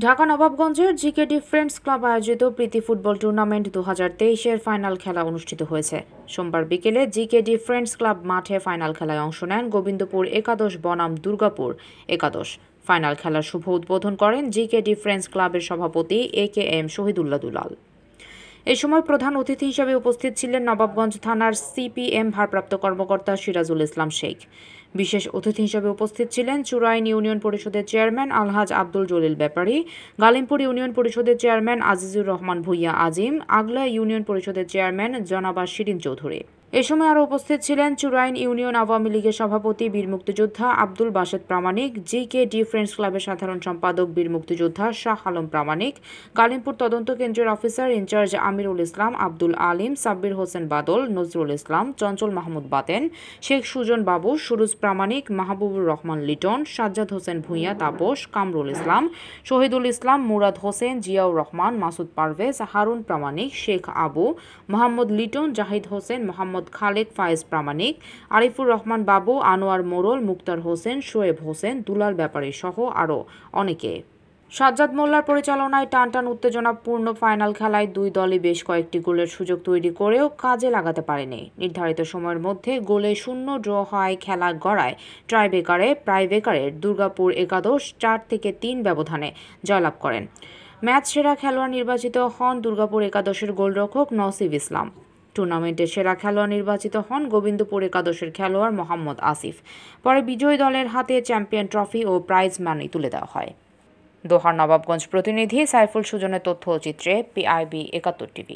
ঢাকা নবাবগঞ্জের জিকেডি friends club আয়োজিত প্রীতি football tournament 2023-এর final খেলা অনুষ্ঠিত হয়েছে। সোমবার বিকেলে জিকেডি ফ্রেন্ডস ক্লাব মাঠে ফাইনাল খেলায় অংশ নেন গোবিন্দপুর একাদশ বনাম দুর্গাপুর একাদশ। ফাইনাল খেলার শুভ উদ্বোধন করেন জিকেডি ফ্রেন্ডস ক্লাবের সভাপতি AKM শহীদুল্লাহ দুলাল। এ সময় প্রধান অতিথি হিসেবে উপস্থিত ছিলেন নবাবগঞ্জ থানার CPM ভারপ্রাপ্ত কর্মকর্তা সিরাজুল ইসলাম শেখ। বিশেষ অতিথি হিসেবে উপস্থিত ছিলেন চুরাইন ইউনিয়ন পরিষদের চেয়ারম্যান আলহাজ আব্দুল জলিল ব্যাপারী, গালিমপুর ইউনিয়ন পরিষদের চেয়ারম্যান আজিজুর রহমান ভূঁইয়া আজিম, আগলা ইউনিয়ন পরিষদের চেয়ারম্যান জনাবা শিরিন চৌধুরী। এ সময় আরও উপস্থিত ছিলেন চুরাইন ইউনিয়ন আওয়ামী লীগের সভাপতি বীর মুক্তিযোদ্ধা আব্দুল বাসেদ প্রামাণিক, জিকেডি ফ্রেন্ডস ক্লাবের সাধারণ সম্পাদক বীর মুক্তিযোদ্ধা শাহ আলম প্রামাণিক, গালিমপুর তদন্ত কেন্দ্রের অফিসার ইনচার্জ আমিরুল ইসলাম, আব্দুল আলিম, সাব্বির হোসেন বাদল, নজরুল ইসলাম, চঞ্চল মাহমুদ বাতেন, শেখ সুজন বাবু, সুরুজ প্রামাণিক, মাহবুবুর রহমান লিটন, সাজ্জাদ হোসেন ভূঁইয়া তাপস, কামরুল ইসলাম, শহীদুল ইসলাম, মুরাদ হোসেন, জিয়াউর রহমান, মাসুদ পারভেজ, হারুন প্রামাণিক, শেখ আবু, মোহাম্মদ লিটন, জাহিদ হোসেন, মোহাম্মদ খালেক ফায়েজ প্রামাণিক, আরিফুর রহমান বাবু, আনোয়ার মোড়ল, মুক্তার হোসেন, শোয়েব হোসেন, দুলাল ব্যাপারী সহ আরও অনেকে। সাজ্জাদ মোল্লার পরিচালনায় টানটান উত্তেজনাপূর্ণ ফাইনাল খেলায় দুই দলই বেশ কয়েকটি গোলের সুযোগ তৈরি করেও কাজে লাগাতে পারেনি। নির্ধারিত সময়ের মধ্যে গোলে 0 ড্র হয় খেলা গড়ায় টাইব্রেকারের দুর্গাপুর একাদশ 4-3 ব্যবধানে জয়লাভ করেন। ম্যাচ সেরা খেলোয়াড় নির্বাচিত হন দুর্গাপুর একাদশের গোলরক্ষক নসিব ইসলাম। টুর্নামেন্টের সেরা খেলোয়াড় নির্বাচিত হন গোবিন্দপুর একাদশের খেলোয়াড় মোহাম্মদ আসিফ। পরে বিজয়ী দলের হাতে চ্যাম্পিয়ন ট্রফি ও প্রাইজ মানি তুলে দেওয়া হয়। দোহার নবাবগঞ্জ প্রতিনিধি সাইফুল সুজনের তথ্যচিত্রে PIB 71 TV।